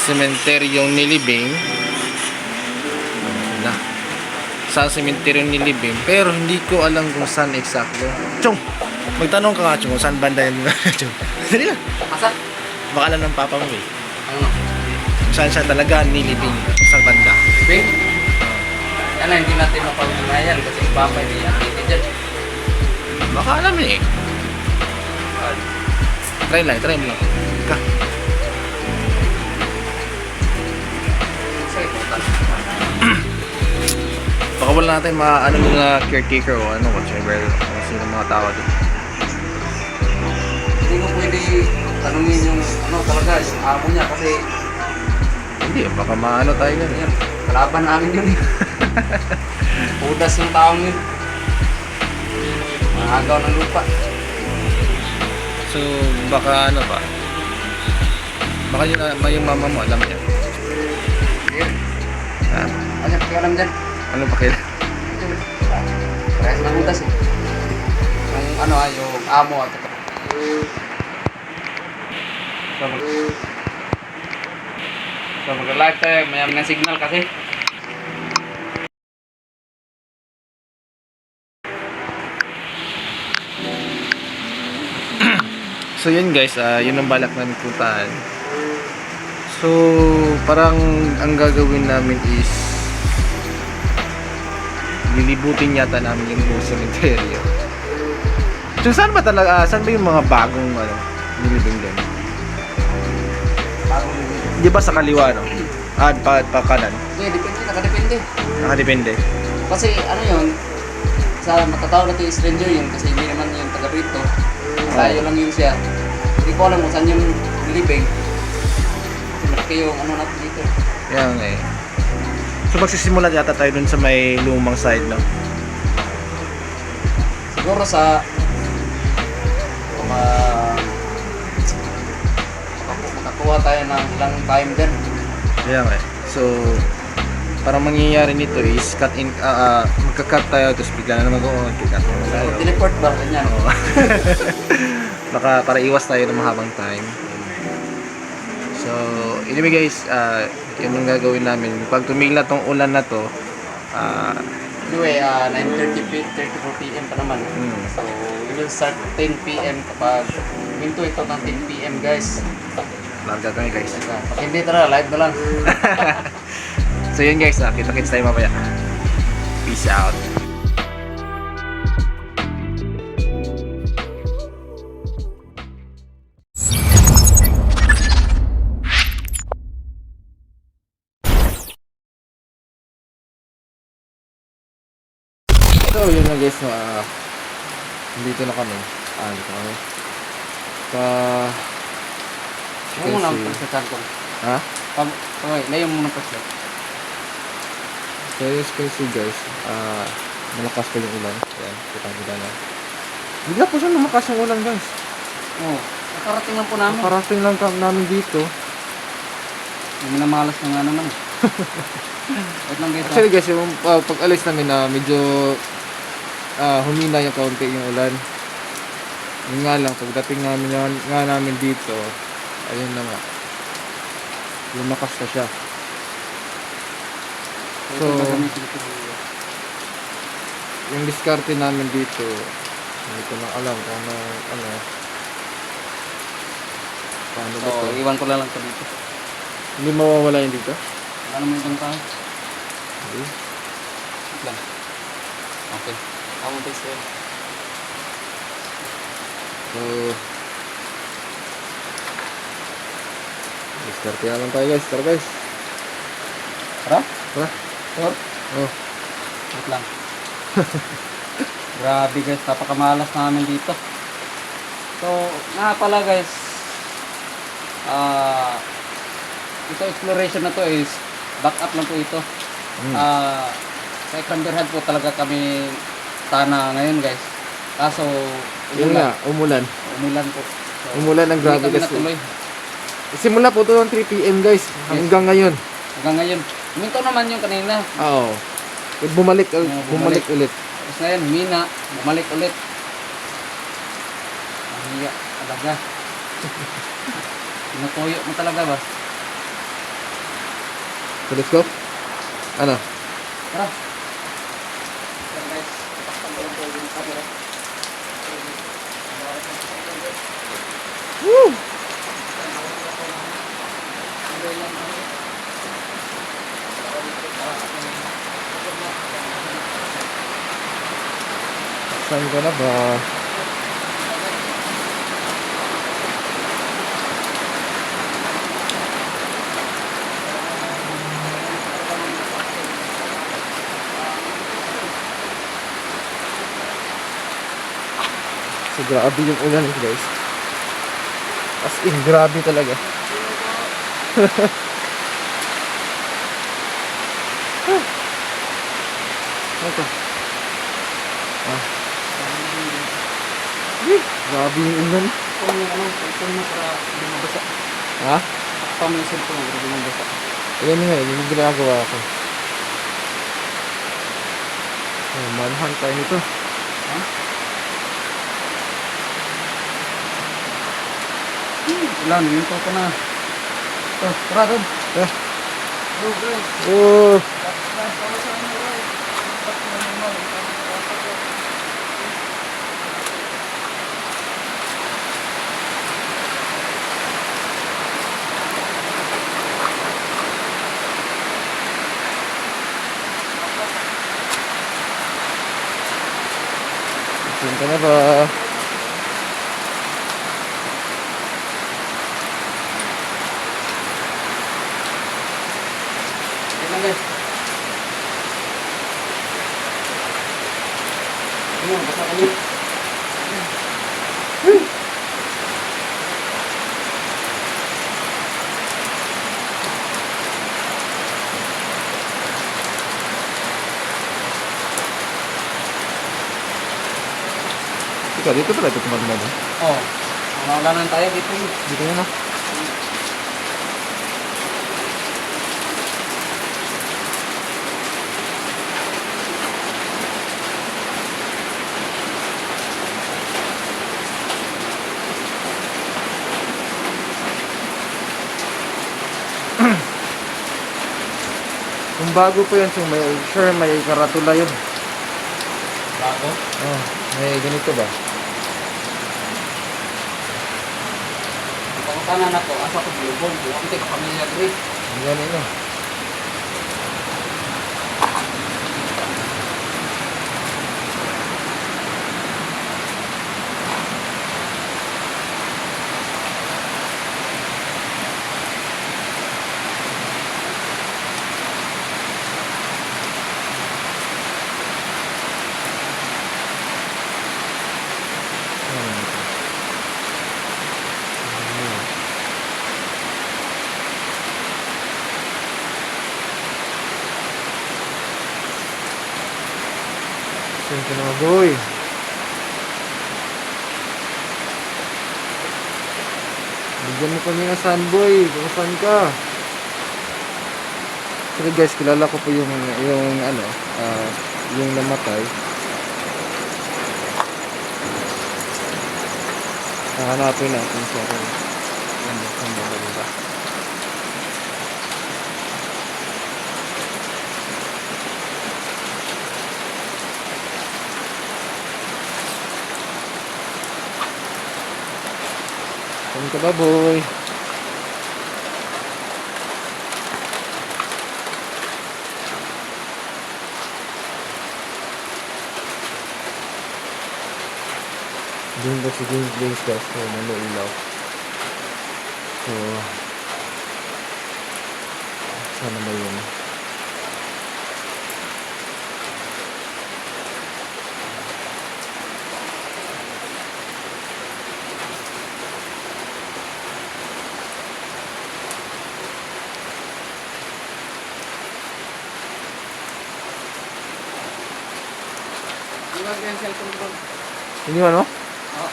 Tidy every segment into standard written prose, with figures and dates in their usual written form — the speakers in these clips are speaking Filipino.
sementeryong nilibing na sa sementeryong nilibing, pero hindi ko alam kung saan eksakto. Chong, magtanong ka nga, Chong, kung saan banda yun. Chong, dali lang. Asan? Baka alam ng papa mo eh. Ano? Kung saan siya talaga nilibing, saan banda. Bing? Yan hindi natin mapag-unayan kasi papa hindi akiti dyan. Baka alam eh. Try mo lang. Ka. Sige, punta. Baka wala natin ano mga caretaker o ano, whatever, kung sino mga tao dito. Hindi mo pwede tanungin yung ano talaga, yung amo niya kasi Hindi, baka maano tayo ganun. yan, kalaban namin yun. Udas yung taong yun. Mahagaw ng lupa. So, baka ano ba? Baka yung mama mo, alam niya. Yan. Ha? Ano yung alam dyan? Ano ba kailan? Parehas ng udas eh. Yung ano yung amo at So mag-live tayo, mayroon ng signal kasi. So yun guys, yun ang balak namin puntahan. So parang ang gagawin namin is lilibutin yata namin yung buong cemetery. So saan ba talaga, saan ba yung mga bagong nilibing din? Bagong limit. Di ba sa kaliwa no? Pa kanan. Hindi, depende, nakadepende. Nakadepende. Kasi ano yun, sa matatawag natin yung stranger yun kasi hindi naman yung taga rito. Tayo lang yun siya. Hindi ko alam kung saan yung living. Malaki yung ano natin dito. Yan eh. So magsisimula yata tayo dun sa may lumang side no? Siguro sa makakuha tayo ng ilang time din. Yan eh. So parang mangyayari nito is magka-cut tayo tapos bigla na naman mag-cut tayo. Teleport ba? Ganyan. Oo. Para iwas tayo ng mahabang time. So, anyway guys, yun ang gagawin namin. Pag tumigil na tong ulan na to, Anyway, 9:34 p.m. pa naman. So, we will start 10 p.m. kapag minto ito ng 10 p.m. guys. larga kami guys. Pag hindi tara, live na lang. So yun guys, kita-kits tayo mamaya. Peace out. So yun na guys, dito na kami. Dito kami. Huwag mo na ang pagsasan ko. Ha? Okay, layo mo na pagsasan. So as you can see guys, malakas pa yung ulan. Ayan, kita na. Bigla po siya lumakas yung ulan guys. Oo, nakarating lang po namin. Nakarating lang namin dito. May namalas na nga naman. Wait lang guys. Actually guys, yung pag alis namin na medyo humina yung kaunti yung ulan. Yun nga lang, pagdating namin dito, ayun na nga. Lumakas na siya. So, yung diskarte namin dito, hindi ko na alam kung ano. Paano ba So, ito? iwan ko lang ito dito. Hindi mawawala yun dito? Ano mo ibang tayo? Okay. Wait lang. Okay. Ako mo tayo. So, diskarte naman tayo guys. Tara guys. Tara? Tara. Sure? Oh. Wait lang. Grabe guys, napakamalas namin dito. So, nga pala guys, ito exploration na to is back up lang po ito. Sa Ekanderhad po talaga kami tana ngayon guys. Kaso, Yun nga, umulan. umulan po. So, Umulan ng grabe hindi kami guys. natuloy. Simula po ito ng 3 PM guys. Hanggang ngayon. Hanggang ngayon. Huminto naman yung kanina. Oo. Bumalik bumalik. ulit. Tapos ngayon, humina. Bumalik ulit. Mahiya talaga. Tinutuyo mo talaga ba? So, let's go. Ano? Tara. Yan guys, tapos ko lang po yung camera. Woo! Saan ka na ba? So, grabe yung ulan guys. As in, grabe talaga. Ito. Grabe yung ulan. Kung ano, cellphone mo para hindi mabasa. Ha? Takpan mo yung cellphone mo para hindi mabasa. Ayan nga, yun yung ginagawa ko. Oh, manhunt tayo nito. Ha? Ulan, minto ko na. Oh, tara doon. Eh, Go, guys. oh, Guys, para sa inyo, guys. Ba't mo naman? saan ka na ba? Yan lang, guys. Ayun, basa kami. Ikaw, dito pala ito tumatama ba? Oh, mawala tayo dito. Dito yun ah. Kung bago po yan, so may, sure may karatula yun. Bago? Oh, may ganito ba? Pagkakanan ako, asa ko bilubon. Buwan ka pamilya dre. Ang gani no. Saan ka na boy? Bigyan mo kami ng sunboy. Kung saan ka? Pero guys, kilala ko po yung ano, yung namatay. Hanapin natin siya kung ano ba. Saan ka ba boy? Doon ba si James Blaze guys? So, ilaw. So, sana ba yun? Iwan ko yung cellphone ko. Iniwan mo? Oo.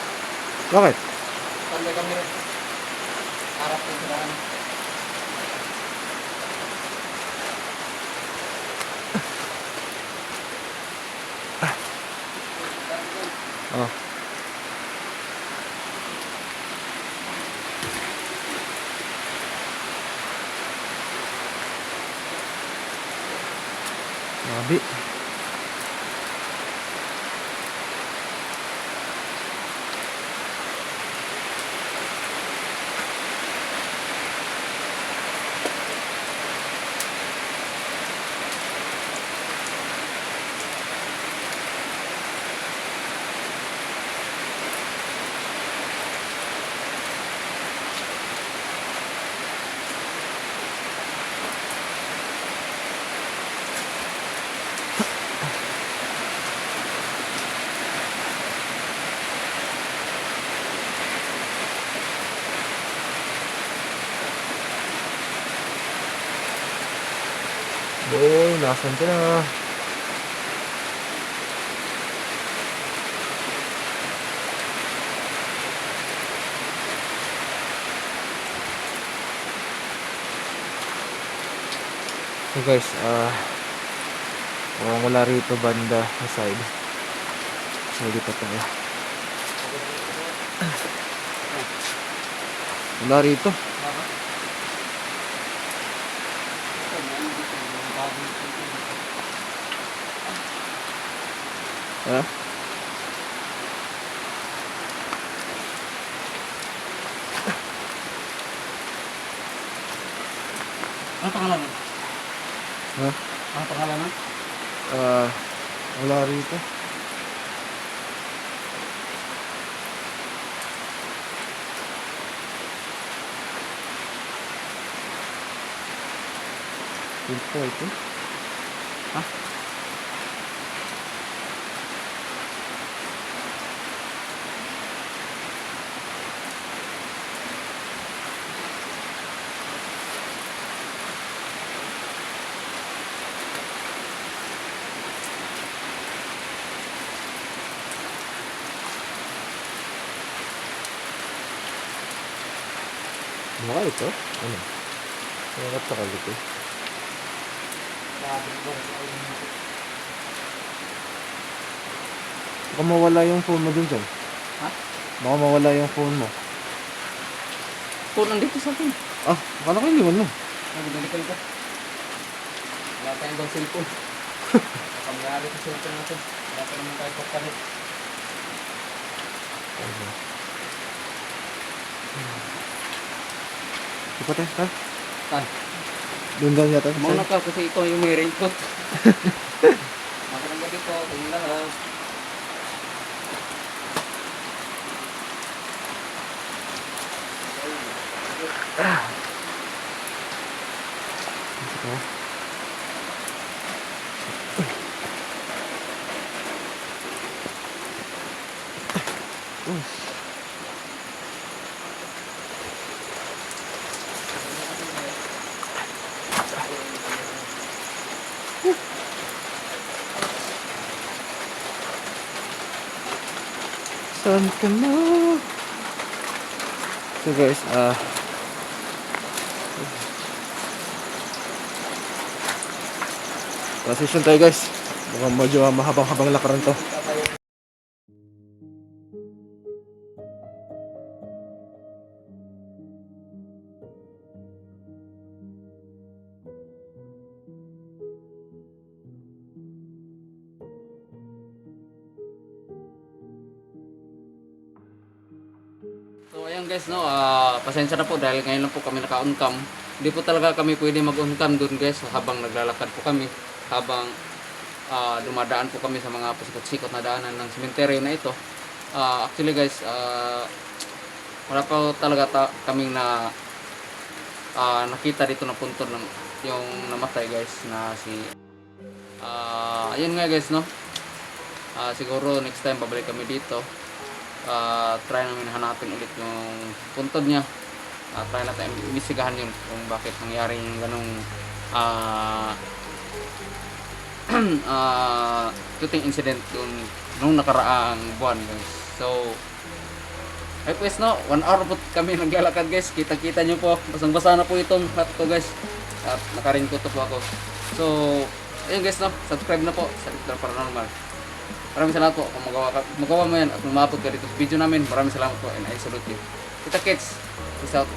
Bakit? Tanda kami rin. Harap ko sila. Oh. Grabe. Boy, nasan ka na? So guys, wala rito banda sa side. So dito tayo. Wala rito. Ha? Ano pangalan mo? Ha? Ano pangalan mo? Wala rito. Ito. Ha? Baka ito? Ano? Nangat sa kalito. Baka mawala yung phone mo dun dyan. Ha? Baka mawala yung phone mo. Phone nandito sa akin. Ah, akala ko iniwan mo. Nagdalikan ko. Wala tayong bang cellphone. Kakamyari sa cellphone natin. Wala pa naman tayo pagkalit. Ito tayo, tayo. Tan, Doon daw yata. mauna ka kasi ikaw yung may raincoat. Magandang gabi po sa inyo lahat. Ito. Saan ka na? So guys, transition tayo guys. Mukhang medyo mahabang-habang lakaran to. So ayan guys, no, pasensya na po dahil ngayon lang po kami naka-on cam. Hindi po talaga kami pwede mag-on cam doon guys habang naglalakad po kami, habang dumadaan po kami sa mga pasikot-sikot na daanan ng sementeryo na ito. Actually guys, wala pa talaga kaming nakita dito na punto ng yung namatay guys na si ayun nga guys, no. Siguro next time babalik kami dito. Try namin hanapin ulit yung puntod niya. Try natin imbestigahan yun kung bakit nangyari yung ganong shooting incident dun nung nakaraang buwan guys. So ay pues no, 1 hour po kami naglalakad guys. Kita-kita nyo po, basang-basa na po itong hat ko guys. At naka-raincoat po ako. So ayun guys, no, subscribe na po sa Victor Paranormal. Maraming salamat po kung magawa mo yan at lumapot ka dito sa video namin. Maraming salamat po and I salute you. Kita kids, peace out.